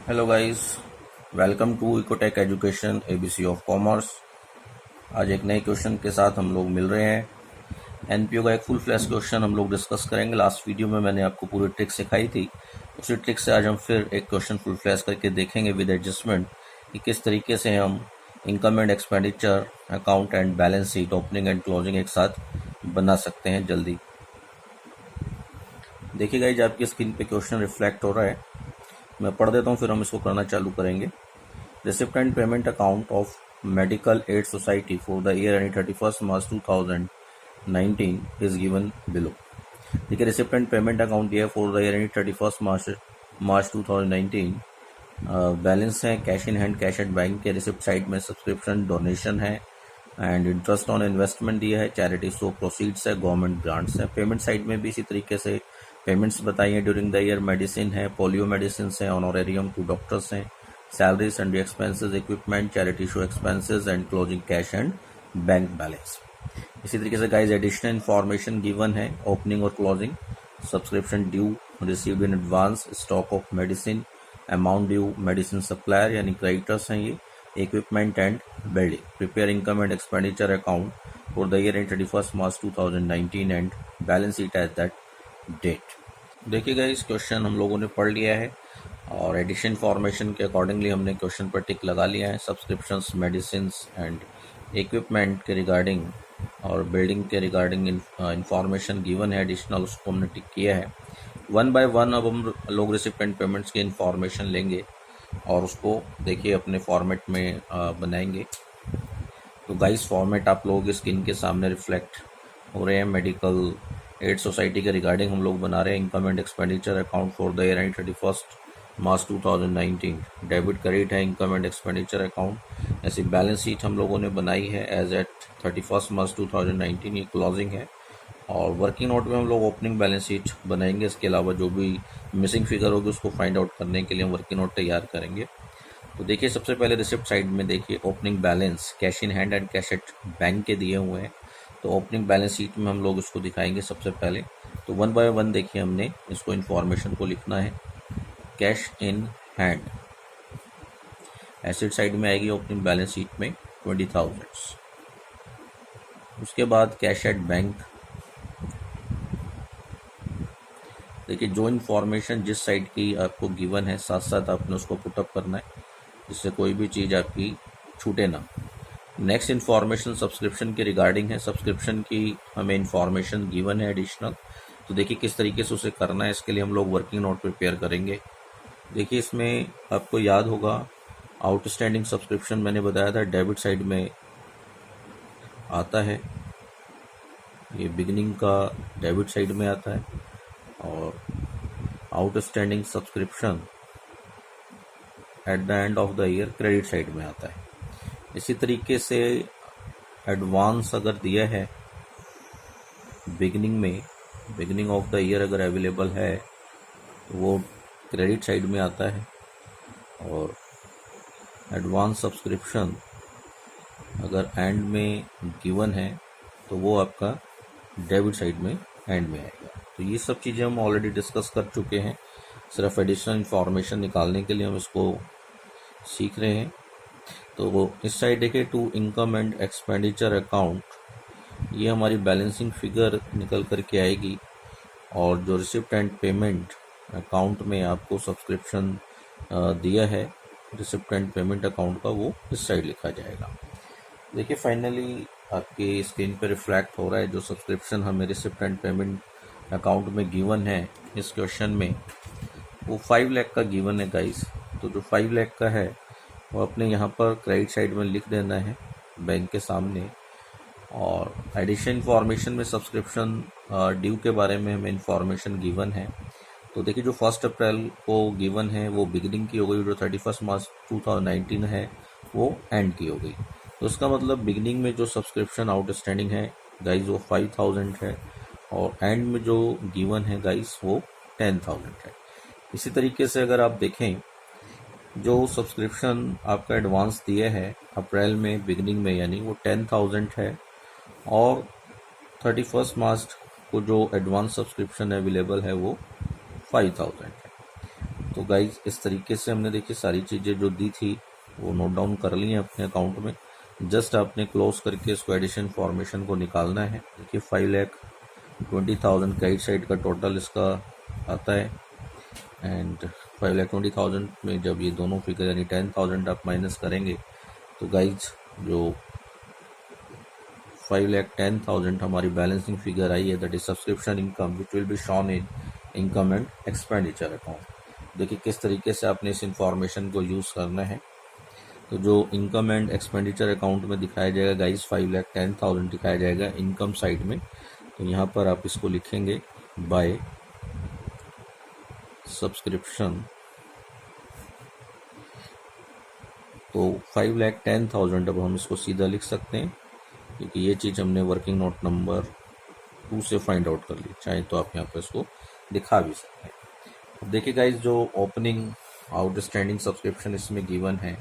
Hello guys, welcome to Ecotech education A B C of commerce. आज एक नए क्वेश्चन के साथ हम लोग मिल रहे हैं। एनपीओ का एक फुल फ्लैश क्वेश्चन हम लोग डिस्कस करेंगे। लास्ट वीडियो में मैंने आपको पूरी ट्रिक सिखाई थी, उसी ट्रिक से आज हम फिर एक क्वेश्चन फुल फ्लैश करके देखेंगे विद एडजस्टमेंट कि किस तरीके से हम income and expenditure account and balance sheet opening and closing एक साथ बना सकते हैं जल्दी। देखिए गाइस, आपकी स्क्रीन पे क्वेश्चन रिफ्लेक्ट हो रहा है, मैं पढ़ देता हूँ फिर हम इसको करना चालू करेंगे। Recipient payment account of Medical Aid Society for the year ending 31st March 2019 is given below। देखिए, रिसिप्टेंट पेमेंट अकाउंट दिया है for the year ending 31st March 2019। Balance है cash in hand, cash at bank के receipt side में subscription donation है and interest on investment दिया है, charity show proceeds है, गवर्नमेंट ग्रांट्स है। पेमेंट साइड में भी इसी तरीके से पेमेंट्स बताई है ड्यूरिंग द ईयर। मेडिसिन है, पोलियो मेडिसिन है, ऑनोरेरियम टू डॉक्टर्स हैं, salaries and expenses, equipment, charity show expenses and closing cash and bank balance. इसी तरीके से गाइज एडिशनल इन्फॉर्मेशन गिवन है, ओपनिंग और closing, subscription due received in advance, stock of medicine, amount due medicine supplier यानी creditors हैं ये, equipment and building, prepare income and expenditure account for the year end 31st March 2019 and balance sheet at that date. देखिए guys, question हम लोगों ने पढ़ लिया है और एडिशन इन्फॉर्मेशन के अकॉर्डिंगली हमने क्वेश्चन पर टिक लगा लिया है। सब्सक्रिप्शंस, मेडिसिन्स एंड इक्विपमेंट के रिगार्डिंग और बिल्डिंग के रिगार्डिंग इन्फॉर्मेशन गिवन है एडिशनल, उसको हमने टिक किया है। वन बाय वन अब हम लोग रिसिप्टेंट पेमेंट्स की इन्फॉर्मेशन लेंगे और उसको देखिए अपने फॉर्मेट में बनाएंगे। तो गाइस, फॉर्मेट आप लोगों की स्क्रीन के सामने रिफ्लेक्ट हो रहे हैं। मेडिकल एड सोसाइटी के रिगार्डिंग हम लोग बना रहे हैं income and expenditure account for the year end 31st March 2019। Debit credit है इनकम एंड एक्सपेंडिचर अकाउंट। ऐसी बैलेंस शीट हम लोगों ने बनाई है एज एट 31st मार्च 2019, ये क्लोजिंग है। और वर्किंग नोट में हम लोग ओपनिंग बैलेंस शीट बनाएंगे। इसके अलावा जो भी मिसिंग फिगर होगी उसको फाइंड आउट करने के लिए हम वर्किंग नोट तैयार करेंगे। तो देखिए, सबसे पहले रिसिप्ट साइड में देखिए opening balance, cash in hand and cash at bank के दिए हुए हैं। तो ओपनिंग बैलेंस शीट में हम लोग इसको दिखाएंगे सबसे पहले। तो वन बाय वन देखिए हमने इसको इन्फॉर्मेशन को लिखना है। Cash in hand asset side में आएगी ओपनिंग बैलेंस शीट में 20,000। उसके बाद कैश एट बैंक, देखिए जो इन्फॉर्मेशन जिस साइड की आपको गिवन है साथ साथ आपने उसको पुटअप करना है जिससे कोई भी चीज़ आपकी छूटे ना। नेक्स्ट इन्फॉर्मेशन सब्सक्रिप्शन के रिगार्डिंग है। सब्सक्रिप्शन की हमें इन्फॉर्मेशन गिवन है एडिशनल, तो देखिए किस तरीके से उसे करना है। इसके लिए हम लोग वर्किंग नोट प्रिपेयर करेंगे। देखिए, इसमें आपको याद होगा आउटस्टैंडिंग सब्सक्रिप्शन मैंने बताया था डेबिट साइड में आता है, ये बिगिनिंग का डेबिट साइड में आता है और outstanding subscription at the end of the year credit side में आता है। इसी तरीके से एडवांस अगर दिया है बिगिनिंग ऑफ द ईयर अगर अवेलेबल है तो वो क्रेडिट साइड में आता है और एडवांस सब्सक्रिप्शन अगर एंड में गिवन है तो वो आपका डेबिट साइड में एंड में आएगा। तो ये सब चीज़ें हम ऑलरेडी डिस्कस कर चुके हैं, सिर्फ एडिशनल इन्फॉर्मेशन निकालने के लिए हम इसको सीख रहे हैं। तो वो इस साइड देखिए to income and expenditure account, ये हमारी बैलेंसिंग फिगर निकल कर के आएगी और जो रिसिप्ट एंड पेमेंट अकाउंट में आपको सब्सक्रिप्शन दिया है रिसिप्ट एंड पेमेंट अकाउंट का, वो इस साइड लिखा जाएगा। देखिए, फाइनली आपकी स्क्रीन पर रिफ्लेक्ट हो रहा है जो सब्सक्रिप्शन हमें रिसिप्ट एंड पेमेंट अकाउंट में गिवन है इस क्वेश्चन में, वो 5 लाख का गिवन है गाइस। तो जो 5 लाख का है वो अपने यहाँ पर क्रेडिट साइड में लिख देना है बैंक के सामने। और एडिशन इन्फॉर्मेशन में सब्सक्रिप्शन ड्यू के बारे में हमें इन्फॉर्मेशन गिवन है। तो देखिए, जो 1 अप्रैल को गिवन है वो बिगिनिंग की हो गई, जो 31st मार्च 2019 है वो एंड की हो गई। तो इसका मतलब बिगिनिंग में जो सब्सक्रिप्शन आउटस्टैंडिंग है गाइस वो 5,000 है और एंड में जो गिवन है गाइस वो 10,000 है। इसी तरीके से अगर आप देखें, जो सब्सक्रिप्शन आपका एडवांस दिया है अप्रैल में बिगिनिंग में यानी वो 10,000 है और 31st मार्च को जो एडवांस सब्सक्रिप्शन अवेलेबल है वो 5,000 है। तो गाइज इस तरीके से हमने देखिए सारी चीज़ें जो दी थी वो नोट डाउन कर ली हैं अपने अकाउंट में। जस्ट आपने क्लोज करके इसको एडिशन फॉर्मेशन को निकालना है। देखिए 5,20,000 क्रेडिट साइड का टोटल इसका आता है एंड 5,20,000 में जब ये दोनों फिगर यानी 10,000 आप माइनस करेंगे तो गाइज जो 5,10,000 हमारी बैलेंसिंग फिगर आई है, that is subscription income which will be shown in income and expenditure account. देखिए किस तरीके से आपने इस इंफॉर्मेशन को यूज़ करना है। तो जो इनकम एंड एक्सपेंडिचर अकाउंट में दिखाया जाएगा गाइज 5,10,000 दिखाया जाएगा इनकम साइड में। तो यहाँ पर आप इसको लिखेंगे बाय सब्सक्रिप्शन। तो 5,10,000 अब हम इसको सीधा लिख सकते हैं क्योंकि ये चीज़ हमने वर्किंग नोट नंबर 2 से फाइंड आउट कर ली। चाहे तो आप यहाँ पर इसको दिखा भी सकते हैं। देखिए गाइज जो ओपनिंग आउटस्टैंडिंग सब्सक्रिप्शन इसमें गिवन है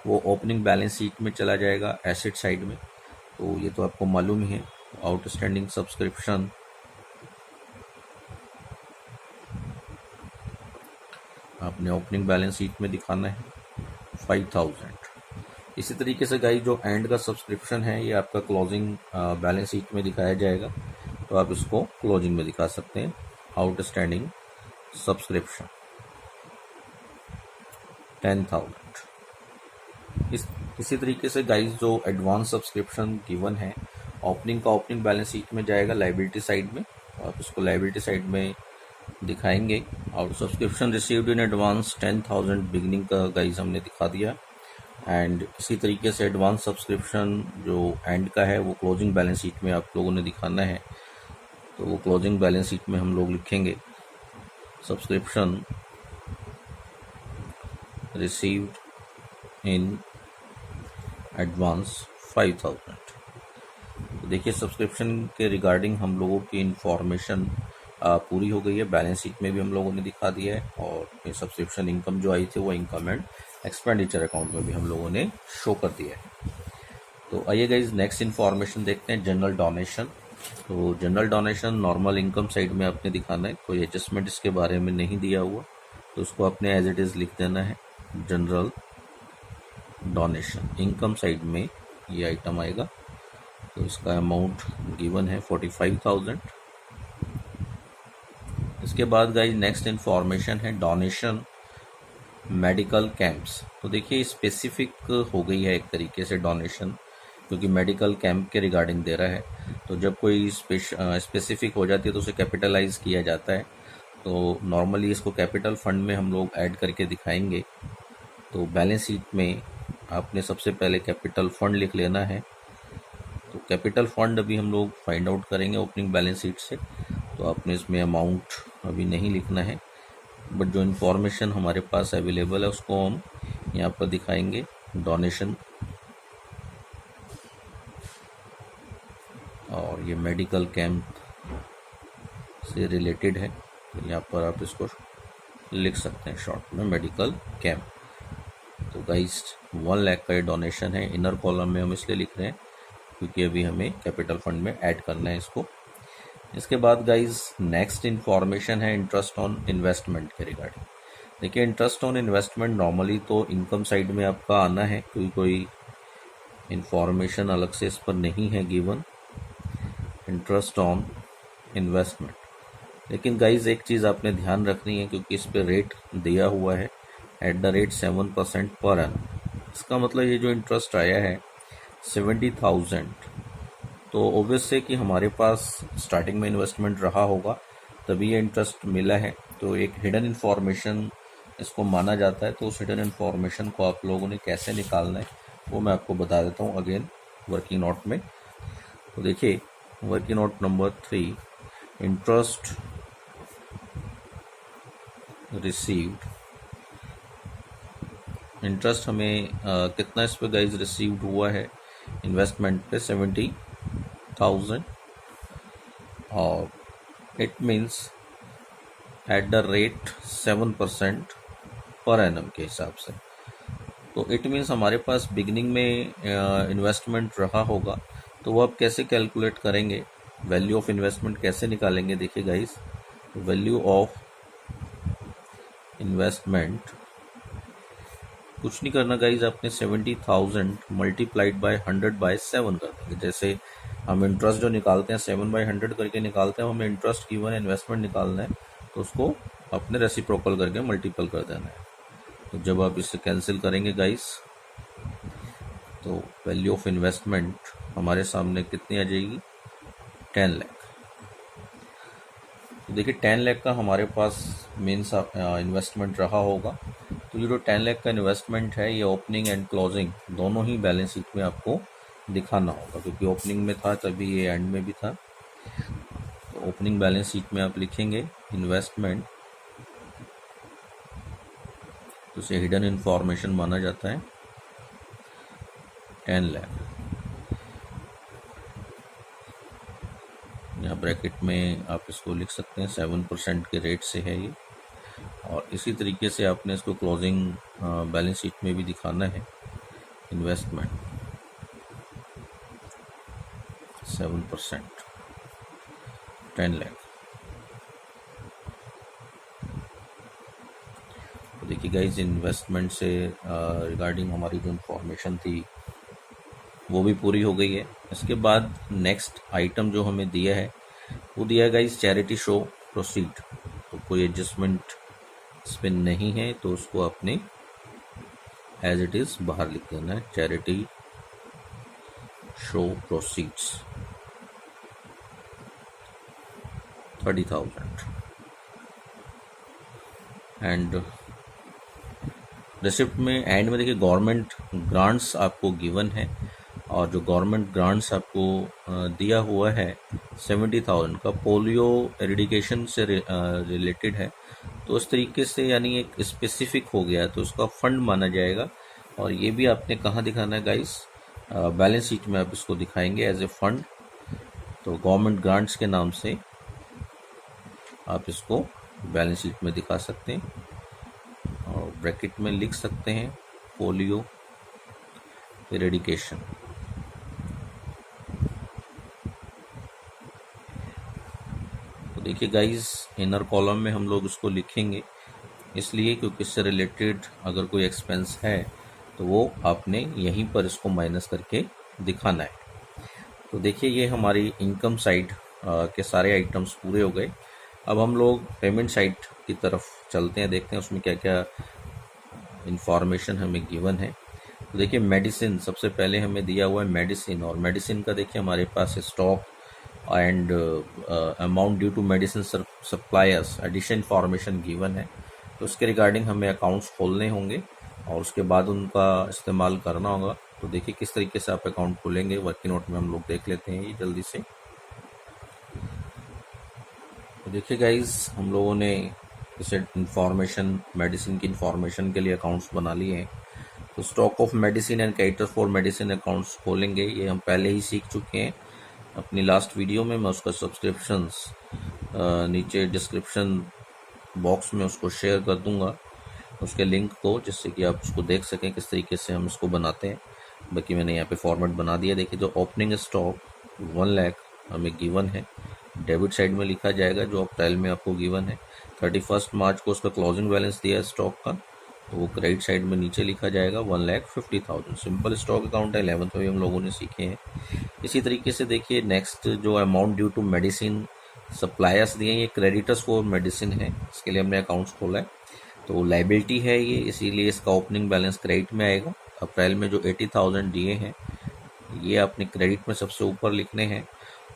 वो ओपनिंग बैलेंस शीट में चला जाएगा एसेट साइड में। तो ये तो आपको मालूम ही है। आउटस्टैंडिंग सब्सक्रिप्शन आपने ओपनिंग बैलेंस शीट में दिखाना है 5,000। इसी तरीके से गाइस जो एंड का सब्सक्रिप्शन है ये आपका क्लोजिंग बैलेंस शीट में दिखाया जाएगा। तो आप इसको क्लोजिंग में दिखा सकते हैं आउटस्टैंडिंग सब्सक्रिप्शन 10,000। इसी तरीके से गाइस जो एडवांस सब्सक्रिप्शन गिवन है ओपनिंग का ओपनिंग बैलेंस शीट में जाएगा लायबिलिटी साइड में। आप इसको लायबिलिटी साइड में दिखाएंगे और subscription received in advance 10,000 beginning का गाइस हमने दिखा दिया। एंड इसी तरीके से एडवांस सब्सक्रिप्शन जो एंड का है वो क्लोजिंग बैलेंस शीट में आप लोगों ने दिखाना है। तो वो क्लोजिंग बैलेंस शीट में हम लोग लिखेंगे सब्सक्रिप्शन रिसीव्ड इन एडवांस 5,000। तो देखिए सब्सक्रिप्शन के रिगार्डिंग हम लोगों की इंफॉर्मेशन पूरी हो गई है। बैलेंस शीट में भी हम लोगों ने दिखा दिया है और सब्सक्रिप्शन इनकम जो आई थी वो इनकम एंड एक्सपेंडिचर अकाउंट में भी हम लोगों ने शो कर दिया है। तो आइए गाइस नेक्स्ट इन्फॉर्मेशन देखते हैं जनरल डोनेशन। तो general donation normal income side में आपने दिखाना है, कोई एडजस्टमेंट इसके बारे में नहीं दिया हुआ तो उसको आपने एज इट इज़ लिख देना है जनरल डोनेशन। इनकम साइड में ये आइटम आएगा तो इसका अमाउंट गिवन है 45,000। इसके बाद गाइस नेक्स्ट इन्फॉर्मेशन है डोनेशन मेडिकल कैंप्स। तो देखिए स्पेसिफिक हो गई है एक तरीके से डोनेशन क्योंकि मेडिकल कैंप के रिगार्डिंग दे रहा है। तो जब कोई स्पेसिफिक हो जाती है तो उसे कैपिटलाइज किया जाता है। तो नॉर्मली इसको कैपिटल फंड में हम लोग ऐड करके दिखाएंगे। तो बैलेंस शीट में आपने सबसे पहले कैपिटल फंड लिख लेना है। तो कैपिटल फंड अभी हम लोग फाइंड आउट करेंगे ओपनिंग बैलेंस शीट से। तो आपने इसमें अमाउंट अभी नहीं लिखना है बट जो इन्फॉर्मेशन हमारे पास अवेलेबल है उसको हम यहाँ पर दिखाएंगे डोनेशन। और ये मेडिकल कैंप से रिलेटेड है तो यहाँ पर आप इसको लिख सकते हैं शॉर्ट में मेडिकल कैंप। तो गाइस 1 लाख का ये डोनेशन है। इनर कॉलम में हम इसलिए लिख रहे हैं क्योंकि अभी हमें कैपिटल फंड में ऐड करना है इसको। इसके बाद गाइस नेक्स्ट इन्फॉर्मेशन है इंटरेस्ट ऑन इन्वेस्टमेंट के रिगार्डिंग। देखिए इंटरेस्ट ऑन इन्वेस्टमेंट नॉर्मली तो इनकम साइड में आपका आना है क्योंकि कोई इन्फॉर्मेशन अलग से इस पर नहीं है गिवन इंटरेस्ट ऑन इन्वेस्टमेंट। लेकिन गाइस एक चीज़ आपने ध्यान रखनी है क्योंकि इस पर रेट दिया हुआ है at the rate 7% per annum. इसका मतलब ये जो इंटरेस्ट आया है 70,000 तो ऑब्वियस है कि हमारे पास स्टार्टिंग में इन्वेस्टमेंट रहा होगा तभी ये इंटरेस्ट मिला है। तो एक हिडन इन्फॉर्मेशन इसको माना जाता है। तो उस हिडन इन्फॉर्मेशन को आप लोगों ने कैसे निकालना है वो मैं आपको बता देता हूँ अगेन वर्किंग नोट में। तो देखिए working note number 3 interest received. Interest हमें कितना इस पे गाइज रिसीव्ड हुआ है इन्वेस्टमेंट पे 70,000 और it means at the rate 7% per annum के हिसाब से। तो इट मीन्स हमारे पास बिगनिंग में इन्वेस्टमेंट रहा होगा तो वो आप कैसे कैलकुलेट करेंगे, वैल्यू ऑफ इन्वेस्टमेंट कैसे निकालेंगे। देखिए गाइस वैल्यू ऑफ इन्वेस्टमेंट, कुछ नहीं करना गाइज, आपने 70,000 मल्टीप्लाइड बाय 100/7 कर देंगे। जैसे हम इंटरेस्ट जो निकालते हैं 7/100 करके निकालते हैं, हमें इंटरेस्ट गिवन इन्वेस्टमेंट निकालना है तो उसको अपने रेसिप्रोकल करके मल्टीपल कर देना है। तो जब आप इससे कैंसिल करेंगे गाइज तो वैल्यू ऑफ इन्वेस्टमेंट हमारे सामने कितनी आ जाएगी, 10 लाख। तो देखिए 10 लाख का हमारे पास मीन्स इन्वेस्टमेंट रहा होगा। तो ये जो 10 लाख का इन्वेस्टमेंट है ये ओपनिंग एंड क्लोजिंग दोनों ही बैलेंस शीट में आपको दिखाना होगा, क्योंकि ओपनिंग में था तभी ये एंड में भी था। तो ओपनिंग बैलेंस शीट में आप लिखेंगे इन्वेस्टमेंट, तो इसे हिडन इंफॉर्मेशन माना जाता है, 10 लाख। यहाँ ब्रैकेट में आप इसको लिख सकते हैं, 7% के रेट से है ये। और इसी तरीके से आपने इसको क्लोजिंग बैलेंस शीट में भी दिखाना है, इन्वेस्टमेंट 7%, 10 लाख। तो देखिए गाइज इन्वेस्टमेंट से रिगार्डिंग हमारी जो इन्फॉर्मेशन थी वो भी पूरी हो गई है। इसके बाद नेक्स्ट आइटम जो हमें दिया है वो दिया है गाइज चैरिटी शो प्रोसीड। तो कोई एडजस्टमेंट इस पर नहीं है, तो उसको आपने एज इट इज बाहर लिख देना है, charity show proceeds 30,000। And receipt में एंड में देखिए गवर्नमेंट ग्रांट्स आपको गिवन है, और जो गवर्नमेंट ग्रांट्स आपको दिया हुआ है 70,000 का पोलियो एरिडिकेशन से रिलेटेड है। तो उस तरीके से यानी एक स्पेसिफिक हो गया तो उसका फंड माना जाएगा। और ये भी आपने कहाँ दिखाना है गाइस, बैलेंस शीट में आप इसको दिखाएंगे एज ए फंड। तो गवर्नमेंट ग्रांट्स के नाम से आप इसको बैलेंस शीट में दिखा सकते हैं, और ब्रैकेट में लिख सकते हैं पोलियो एरेडिकेशन। तो देखिए गाइस इनर कॉलम में हम लोग इसको लिखेंगे इसलिए क्योंकि इससे रिलेटेड अगर कोई एक्सपेंस है तो वो आपने यहीं पर इसको माइनस करके दिखाना है। तो देखिए ये हमारी इनकम साइड के सारे आइटम्स पूरे हो गए। अब हम लोग पेमेंट साइड की तरफ चलते हैं, देखते हैं उसमें क्या क्या इंफॉर्मेशन हमें गिवन है। तो देखिए मेडिसिन सबसे पहले हमें दिया हुआ है मेडिसिन, और मेडिसिन का देखिए हमारे पास stock and amount due to medicine suppliers addition information given है। तो उसके रिगार्डिंग हमें अकाउंट्स खोलने होंगे और उसके बाद उनका इस्तेमाल करना होगा। तो देखिए किस तरीके से आप अकाउंट खोलेंगे, वर्किंग नोट में हम लोग देख लेते हैं ये जल्दी से। तो देखिए गाइज हम लोगों ने इसे इंफॉर्मेशन मेडिसिन की इंफॉर्मेशन के लिए अकाउंट्स बना लिए हैं। तो stock of medicine and creditors for medicine accounts खोलेंगे, ये हम पहले ही सीख चुके हैं अपनी लास्ट वीडियो में। मैं उसका सब्सक्रिप्शंस नीचे डिस्क्रिप्शन बॉक्स में उसको शेयर कर दूंगा उसके लिंक को, जिससे कि आप उसको देख सकें किस तरीके से हम इसको बनाते हैं। बाकी मैंने यहाँ पे फॉर्मेट बना दिया। देखिए जो ओपनिंग स्टॉक 1 लाख हमें गिवन है, डेबिट साइड में लिखा जाएगा जो अप्रैल में आपको गिवन है। 31 मार्च को उसका क्लोजिंग बैलेंस दिया है स्टॉक का, तो वो क्रेडिट साइड में नीचे लिखा जाएगा 1,50,000। सिंपल स्टॉक अकाउंट है, 11th में हम लोगों ने सीखे हैं। इसी तरीके से देखिए नेक्स्ट जो amount due to medicine suppliers दिए हैं, ये क्रेडिटर्स फॉर मेडिसिन है, इसके लिए हमने अकाउंट्स खोला है। तो लाइबिलिटी है ये, इसीलिए इसका ओपनिंग बैलेंस क्रेडिट में आएगा। अप्रैल में जो 80,000 दिए हैं ये आपने क्रेडिट में सबसे ऊपर लिखने हैं,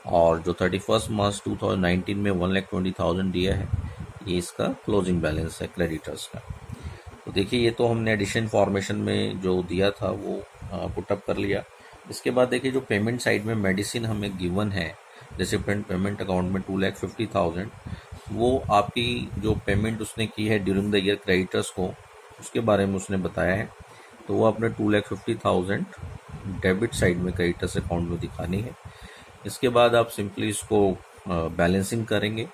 और जो 31 मार्च 2019 में 1,20,000 दिया है ये इसका क्लोजिंग बैलेंस है क्रेडिटर्स का। तो देखिए ये तो हमने एडिशन फॉर्मेशन में जो दिया था वो पुटअप कर लिया। इसके बाद देखिए जो पेमेंट साइड में मेडिसिन हमें गिवन है रेसिपिएंट पेमेंट अकाउंट में 2,50,000, वो आपकी जो पेमेंट उसने की है ड्यूरिंग द ईयर क्रेडिटर्स को उसके बारे में उसने बताया है। तो वो आपने 2,50,000 डेबिट साइड में क्रेडिटर्स अकाउंट में दिखानी है। इसके बाद आप सिंपली इसको बैलेंसिंग करेंगे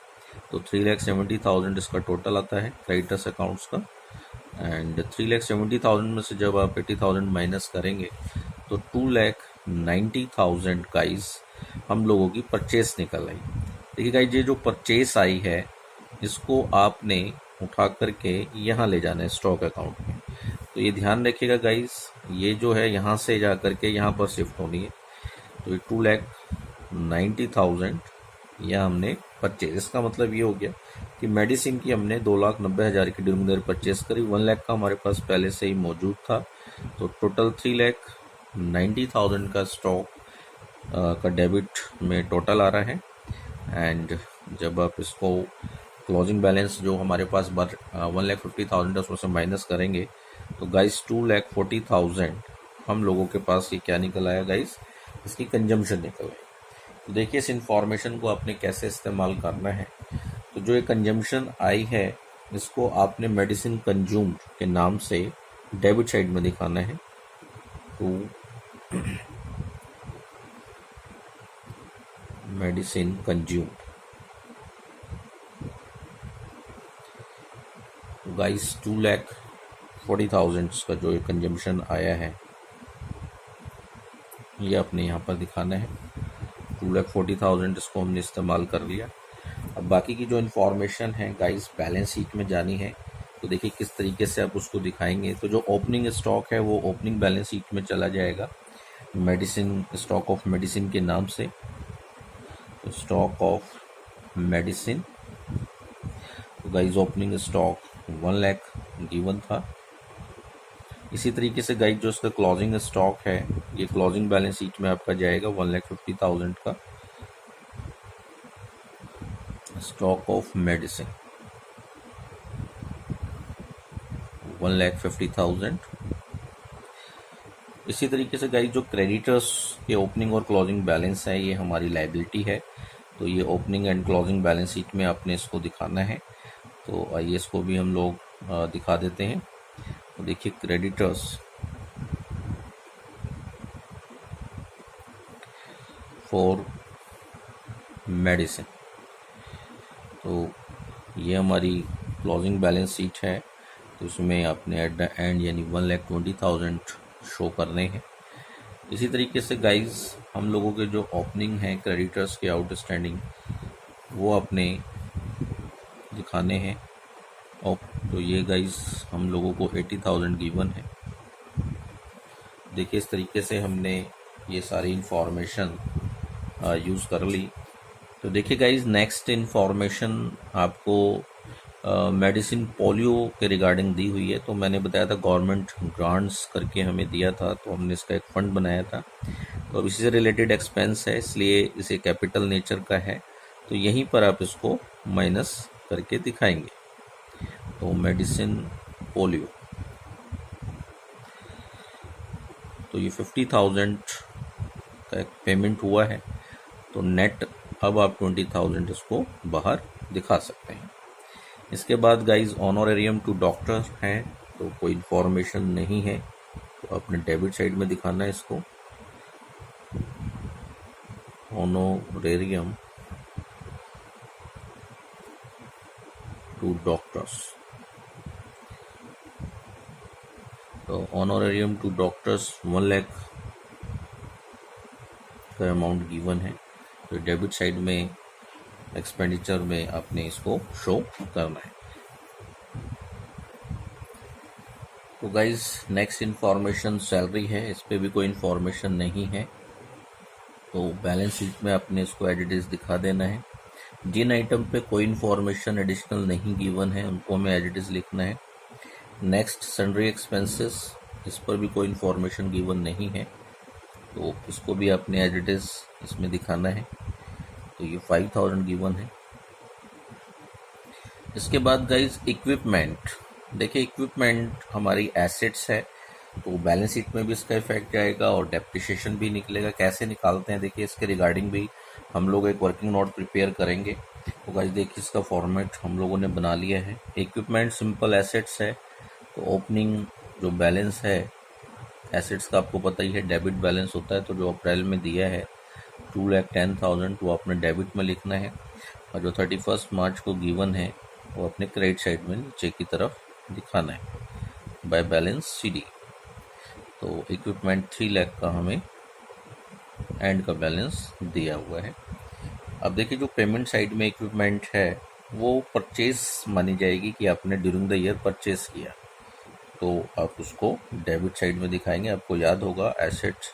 तो 3,70,000 इसका टोटल आता है क्रेडिटर्स अकाउंट्स का। एंड 3,70,000 में से जब आप 80,000 माइनस करेंगे तो 2,90,000 गाइस हम लोगों की परचेस निकल आई। देखिए गाइस ये जो परचेस आई है इसको आपने उठा करके यहाँ ले जाना है स्टॉक अकाउंट में। तो ये ध्यान रखिएगा गाइस, ये जो है यहाँ से जा करके यहाँ पर शिफ्ट होनी है। तो ये 2,90,000 यह हमने परचेज, इसका मतलब ये हो गया कि मेडिसिन की हमने 2,90,000 की ड्यूरिंग परचेज करी। 1 लाख का हमारे पास पहले से ही मौजूद था, तो टोटल 3,90,000 का स्टॉक का डेबिट में टोटल आ रहा है। एंड जब आप इसको क्लोजिंग बैलेंस जो हमारे पास 1,50,000 है उसमें से माइनस करेंगे तो गाइस 2,40,000 हम लोगों के पास ये क्या निकल आया गाइस, इसकी कंजम्पशन निकल आई। तो देखिए इस इंफॉर्मेशन को आपने कैसे इस्तेमाल करना है। तो जो ये कंजम्पशन आई है इसको आपने मेडिसिन कंज्यूम्ड के नाम से डेबिट साइड में दिखाना है। तो मेडिसिन कंज्यूम्ड, गाइस 2,40,000 का जो ये कंजम्पशन आया है ये अपने यहाँ पर दिखाना है। 2,40,000 इसको हमने इस्तेमाल कर लिया। अब बाकी की जो इन्फॉर्मेशन है गाइस बैलेंस शीट में जानी है, तो देखिए किस तरीके से आप उसको दिखाएंगे। तो जो ओपनिंग स्टॉक है वो ओपनिंग बैलेंस शीट में चला जाएगा मेडिसिन, स्टॉक ऑफ मेडिसिन के नाम से। तो स्टॉक ऑफ मेडिसिन, तो guys opening stock 1 lakh given था। इसी तरीके से गाइस जो इसका क्लोजिंग स्टॉक है ये क्लोजिंग बैलेंस शीट में आपका जाएगा 1,50,000 का स्टॉक ऑफ मेडिसिन, 1,50,000। इसी तरीके से गाइस जो क्रेडिटर्स के ओपनिंग और क्लोजिंग बैलेंस है ये हमारी लायबिलिटी है, तो ये opening and closing balance sheet में आपने इसको दिखाना है। तो आइए इसको भी हम लोग दिखा देते हैं। तो देखिए क्रेडिटर्स फॉर मेडिसिन, तो ये हमारी क्लोजिंग बैलेंस शीट है। तो इसमें आपने एट द एंड यानी 1,20,000 शो करने हैं। इसी तरीके से गाइस हम लोगों के जो ओपनिंग है क्रेडिटर्स के आउटस्टैंडिंग वो अपने दिखाने हैं। और तो ये गाइस हम लोगों को 80,000 गिवन है। देखिए इस तरीके से हमने ये सारी इंफॉर्मेशन यूज़ कर ली। तो देखिए गाइस नेक्स्ट इंफॉर्मेशन आपको मेडिसिन पोलियो के रिगार्डिंग दी हुई है। तो मैंने बताया था गवर्नमेंट ग्रांट्स करके हमें दिया था, तो हमने इसका एक फंड बनाया था। तो अब इसी से रिलेटेड एक्सपेंस है इसलिए इसे कैपिटल नेचर का है, तो यहीं पर आप इसको माइनस करके दिखाएंगे। तो मेडिसिन पोलियो, तो ये 50,000 का एक पेमेंट हुआ है, तो नेट अब आप 20,000 इसको बाहर दिखा सकते हैं। इसके बाद गाइज ऑनोरेरियम टू डॉक्टर हैं, तो कोई इन्फॉर्मेशन नहीं है, तो अपने डेबिट साइड में दिखाना है इसको। ऑनोरेरियम टू डॉक्टर्स, तो ऑनोरेरियम टू डॉक्टर्स 1 लाख का अमाउंट गिवन है, तो डेबिट साइड में एक्सपेंडिचर में आपने इसको शो करना है। तो गाइज नेक्स्ट इन्फॉर्मेशन सैलरी है, इस पर भी कोई इन्फॉर्मेशन नहीं है, तो बैलेंस शीट में आपने इसको एज इट इज दिखा देना है। जिन आइटम पे कोई इन्फॉर्मेशन एडिशनल नहीं गिवन है उनको हमें एज इट इज लिखना है। नेक्स्ट सन्ड्री एक्सपेंसेस, इस पर भी कोई इन्फॉर्मेशन गिवन नहीं है, तो इसको भी आपने एज इट इज इसमें दिखाना है। तो ये 5,000 गिवन है। इसके बाद गाइज इक्विपमेंट, देखिए इक्विपमेंट हमारी एसेट्स है, तो बैलेंस शीट में भी इसका इफेक्ट जाएगा और डेप्रिसिएशन भी निकलेगा। कैसे निकालते हैं देखिए, इसके रिगार्डिंग भी हम लोग एक वर्किंग नोट प्रिपेयर करेंगे। तो गाइज देखिए इसका फॉर्मेट हम लोगों ने बना लिया है। इक्विपमेंट सिंपल एसेट्स है, तो ओपनिंग जो बैलेंस है एसेट्स का आपको पता ही है डेबिट बैलेंस होता है, तो जो अप्रैल में दिया है 2,10,000 वो आपने डेबिट में लिखना है, और जो 31 मार्च को गिवन है वो अपने क्रेडिट साइड में नीचे की तरफ दिखाना है बाय बैलेंस CD। तो इक्विपमेंट 3 लाख का हमें एंड का बैलेंस दिया हुआ है। अब देखिए जो पेमेंट साइड में इक्विपमेंट है वो परचेज मानी जाएगी कि आपने ड्यूरिंग द ईयर परचेज किया, तो आप उसको डेबिट साइड में दिखाएंगे। आपको याद होगा एसेट्स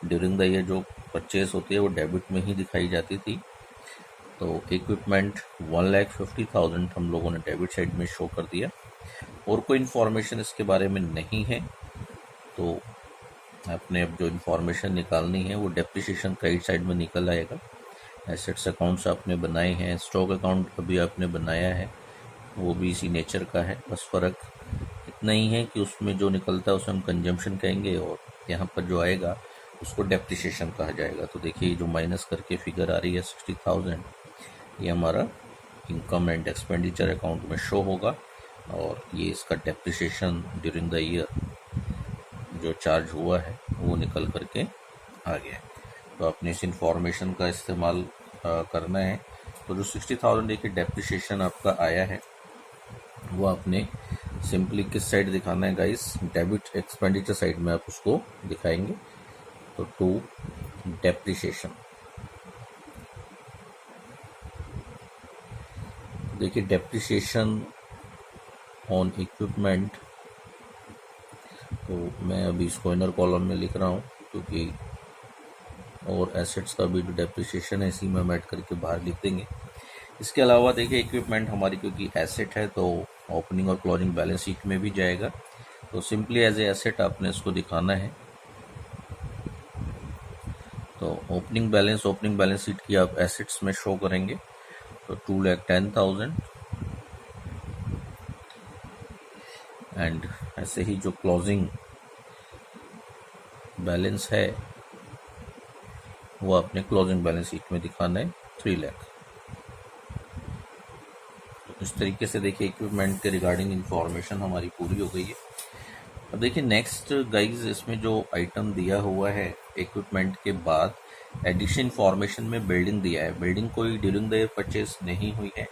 ड्यूरिंग द ईयर जो परचेज होती है वो डेबिट में ही दिखाई जाती थी। तो इक्विपमेंट 1,50,000 हम लोगों ने डेबिट साइड में शो कर दिया, और कोई इन्फॉर्मेशन इसके बारे में नहीं है। तो आपने अब जो इन्फॉर्मेशन निकालनी है वो डेप्रिसिएशन क्रेडिट साइड में निकल आएगा। एसेट्स अकाउंट्स आपने बनाए हैं, स्टॉक अकाउंट अभी आपने बनाया है, वो भी इसी नेचर का है। बस फ़र्क इतना ही है कि उसमें जो निकलता है उसे हम कंजम्पशन कहेंगे, और यहाँ पर जो आएगा उसको डेप्रिसिएशन कहा जाएगा। तो देखिए जो माइनस करके फिगर आ रही है 60,000, ये हमारा इनकम एंड एक्सपेंडिचर अकाउंट में शो होगा, और ये इसका डेप्रिसिएशन ड्यूरिंग द ईयर जो चार्ज हुआ है वो निकल करके आ गया। तो आपने इस इंफॉर्मेशन का इस्तेमाल करना है। तो जो 60,000 देखिए डेप्रिसिएशन आपका आया है, वो आपने सिंपली किस साइड दिखाना है गाइस, डेबिट एक्सपेंडिचर साइड में आप उसको दिखाएंगे। तो टू डेप्रिसिएशन, देखिए डेप्रिसिएशन ऑन इक्विपमेंट, तो मैं अभी इसको इनर कॉलम में लिख रहा हूँ क्योंकि और एसेट्स का भी जो डेप्रिसिएशन है इसी में हम ऐड करके बाहर लिख देंगे। इसके अलावा देखिए इक्विपमेंट हमारी क्योंकि एसेट है तो ओपनिंग और क्लोजिंग बैलेंस शीट में भी जाएगा। तो सिंपली एज ए एसेट आपने इसको दिखाना है। तो ओपनिंग बैलेंस शीट की आप एसेट्स में शो करेंगे। तो 2,10,000, एंड ऐसे ही जो क्लोजिंग बैलेंस है वो आपने क्लोजिंग बैलेंस शीट में दिखाना है 3 लाख। तो इस तरीके से देखिए इक्विपमेंट के रिगार्डिंग इंफॉर्मेशन हमारी पूरी हो गई है। अब देखिए नेक्स्ट गाइज, इसमें जो आइटम दिया हुआ है इक्विपमेंट के बाद एडिशन इंफॉर्मेशन में बिल्डिंग दिया है। बिल्डिंग कोई ड्यूरिंग द ईयर परचेज नहीं हुई है,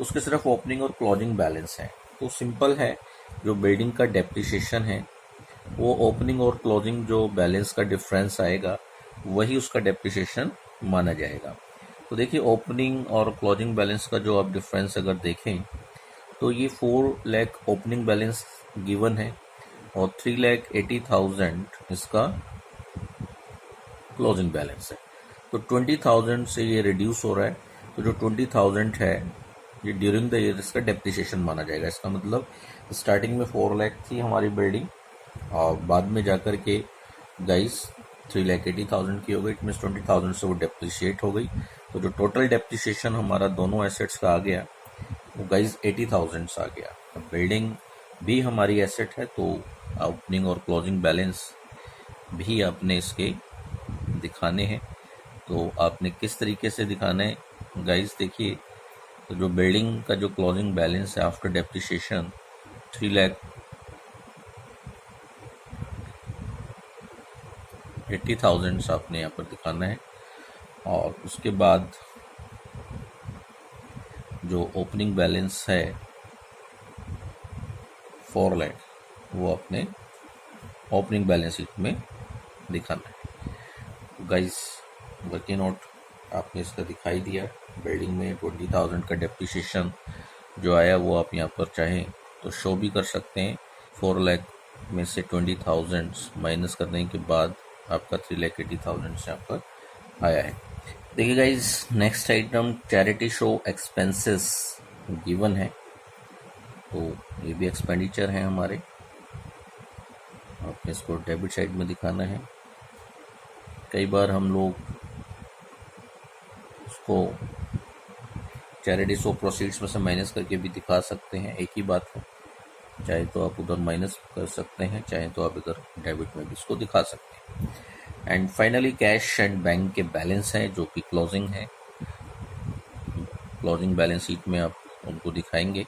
उसके सिर्फ ओपनिंग और क्लोजिंग बैलेंस है। तो सिंपल है, जो बिल्डिंग का डेप्रिसिएशन है वो ओपनिंग और क्लोजिंग जो बैलेंस का डिफरेंस आएगा वही उसका डेप्रिसिएशन माना जाएगा। तो देखिए ओपनिंग और क्लोजिंग बैलेंस का जो आप डिफरेंस अगर देखें तो ये 4 लाख ओपनिंग बैलेंस गिवन है और 3,80,000 इसका क्लोजिंग बैलेंस है। तो 20,000 से ये रिड्यूस हो रहा है। तो जो 20,000 है ये ड्यूरिंग द ईयर इसका डेप्रिसिएशन माना जाएगा। इसका मतलब स्टार्टिंग में 4 लाख थी हमारी बिल्डिंग और बाद में जाकर के गाइस 3,80,000 की हो गई। इट मीन्स 20,000 से वो डेप्रिशिएट हो गई। तो जो टोटल डेप्रिसिएशन हमारा दोनों एसेट्स का आ गया वो गाइस 80,000 आ गया। अब बिल्डिंग भी हमारी एसेट है तो ओपनिंग और क्लोजिंग बैलेंस भी आपने इसके दिखाने हैं। तो आपने किस तरीके से दिखाना है गाइस, देखिए तो जो बिल्डिंग का जो क्लोजिंग बैलेंस है आफ्टर डेप्रिसिएशन 3,80,000 आपने यहाँ पर दिखाना है। और उसके बाद जो ओपनिंग बैलेंस है 4 लाख वो अपने ओपनिंग बैलेंस शीट में दिखाना है। तो गाइस वर्किंग नोट आपने इसका दिखाई दिया। बिल्डिंग में 20,000 का डेप्रिसिएशन जो आया वो आप यहाँ पर चाहें तो शो भी कर सकते हैं। 4 लाख में से 20,000 माइनस करने के बाद आपका 3,80,000 से यहाँ पर आया है। देखिए guys next item charity show expenses given है। तो ये भी एक्सपेंडिचर है हमारे, आपने इसको डेबिट साइड में दिखाना है। कई बार हम लोग उसको चैरिटी शो प्रोसीड्स में से माइनस करके भी दिखा सकते हैं, एक ही बात है। चाहे तो आप उधर माइनस कर सकते हैं, चाहे तो आप इधर डेबिट में भी इसको दिखा सकते हैं। And finally cash and bank के बैलेंस हैं जो कि क्लोजिंग है। क्लोजिंग बैलेंस शीट में आप उनको दिखाएंगे।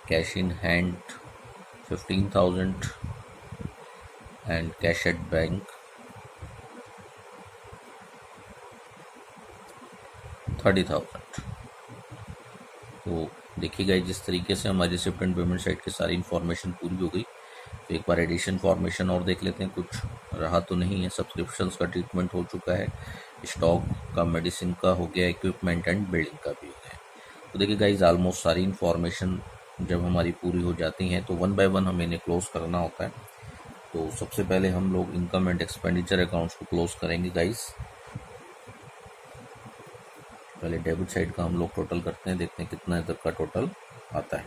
Cash in hand 15,000 and cash at bank 30,000। तो देखिएगा जिस तरीके से हमारी रिसिप्ट एंड पेमेंट साइड की सारी इन्फॉर्मेशन पूरी हो गई। तो एक बार एडिशन फॉर्मेशन और देख लेते हैं, कुछ रहा तो नहीं है। सब्सक्रिप्शंस का ट्रीटमेंट हो चुका है, स्टॉक का, मेडिसिन का हो गया, इक्विपमेंट एंड बिल्डिंग का भी हो गया। तो देखिए गाइज ऑलमोस्ट सारी इन्फॉर्मेशन जब हमारी पूरी हो जाती हैं तो वन बाय वन हमें इन्हें क्लोज करना होता है। तो सबसे पहले हम लोग इनकम एंड एक्सपेंडिचर अकाउंट्स को क्लोज करेंगे गाइज। पहले डेबिट साइड का हम लोग टोटल करते हैं, देखते हैं कितना तक का टोटल आता है।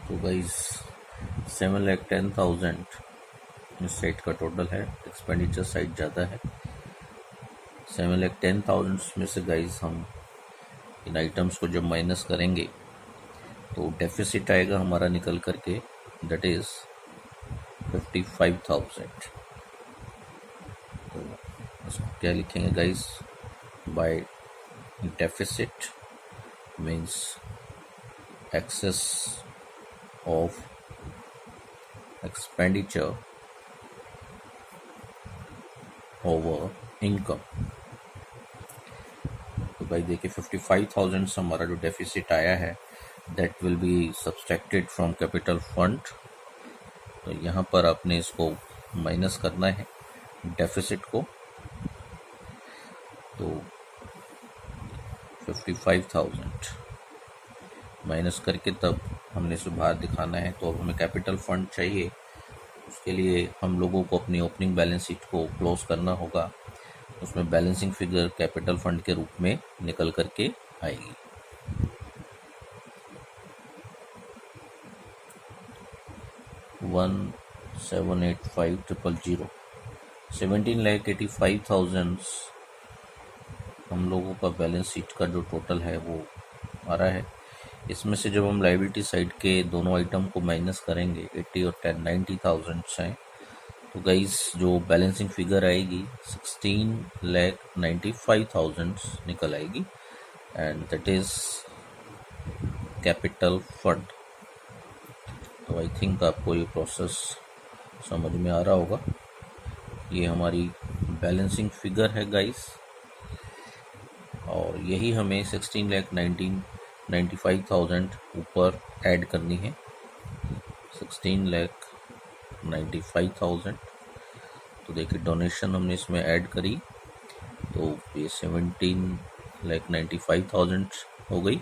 तो गाइज 7,10,000 इस साइड का टोटल है, एक्सपेंडिचर साइड ज़्यादा है। 7,10,000 में से गाइज हम इन आइटम्स को जब माइनस करेंगे तो डेफिसिट आएगा हमारा निकल करके, दैट इज 55,000। तो इसको क्या लिखेंगे guys, by deficit means excess of expenditure over income. तो भाई देखिए 55,000 से हमारा जो डेफिसिट आया है that will be subtracted from capital fund. तो यहाँ पर आपने इसको माइनस करना है डेफिसिट को। तो 55,000 माइनस करके तब हमने इसे बाहर दिखाना है। तो अब हमें कैपिटल फंड चाहिए, उसके लिए हम लोगों को अपनी ओपनिंग बैलेंस शीट को क्लोज करना होगा। उसमें बैलेंसिंग फिगर कैपिटल फंड के रूप में निकल करके आएगी। वन 785,000 17,85,000 हम लोगों का बैलेंस शीट का जो टोटल है वो आ रहा है। इसमें से जब हम लायबिलिटी साइड के दोनों आइटम को माइनस करेंगे 80 और 10 90,000 से, तो गाइस जो बैलेंसिंग फिगर आएगी 16,95,000 निकल आएगी and that is capital fund. तो आई थिंक आपको ये प्रोसेस समझ में आ रहा होगा। ये हमारी बैलेंसिंग फिगर है गाइस, और यही हमें 16,95,000 ऊपर ऐड करनी है। 16,95,000 तो देखिए डोनेशन हमने इसमें ऐड करी तो ये 17,95,000 हो गई।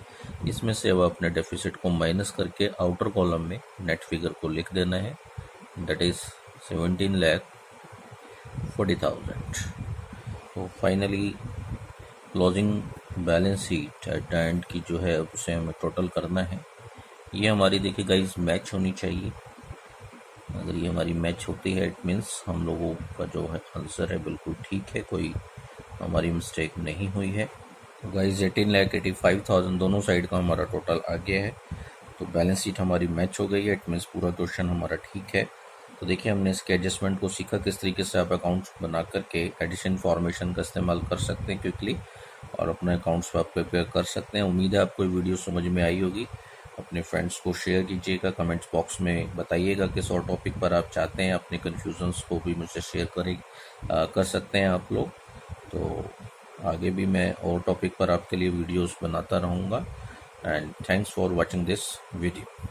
इसमें से अब अपने डेफिसिट को माइनस करके आउटर कॉलम में नेट फिगर को लिख देना है, दैट इज 17,40,000। तो finally closing balance sheet at the end की जो है उसे हमें टोटल करना है। ये हमारी देखिए गाइस मैच होनी चाहिए। अगर ये हमारी मैच होती है इट मीन्स हम लोगों का जो है आंसर है बिल्कुल ठीक है, कोई हमारी मिस्टेक नहीं हुई है। तो गाइस 18,85,000 दोनों साइड का हमारा टोटल आ गया है। तो बैलेंस शीट हमारी मैच हो गई है, इट मीन्स पूरा क्वेश्चन हमारा ठीक है। तो देखिए हमने इसके एडजस्टमेंट को सीखा, किस तरीके से आप अकाउंट्स बना करके एडिशन फॉर्मेशन का इस्तेमाल कर सकते हैं क्विकली और अपने अकाउंट्स पर आप प्रिपेयर कर सकते हैं। उम्मीद है आपको वीडियो समझ में आई होगी। अपने फ्रेंड्स को शेयर कीजिएगा, कमेंट्स बॉक्स में बताइएगा किस और टॉपिक पर आप चाहते हैं। अपने कन्फ्यूजन्स को भी मुझसे शेयर कर सकते हैं आप लोग। तो आगे भी मैं और टॉपिक पर आपके लिए वीडियोस बनाता रहूँगा and thanks for watching this video.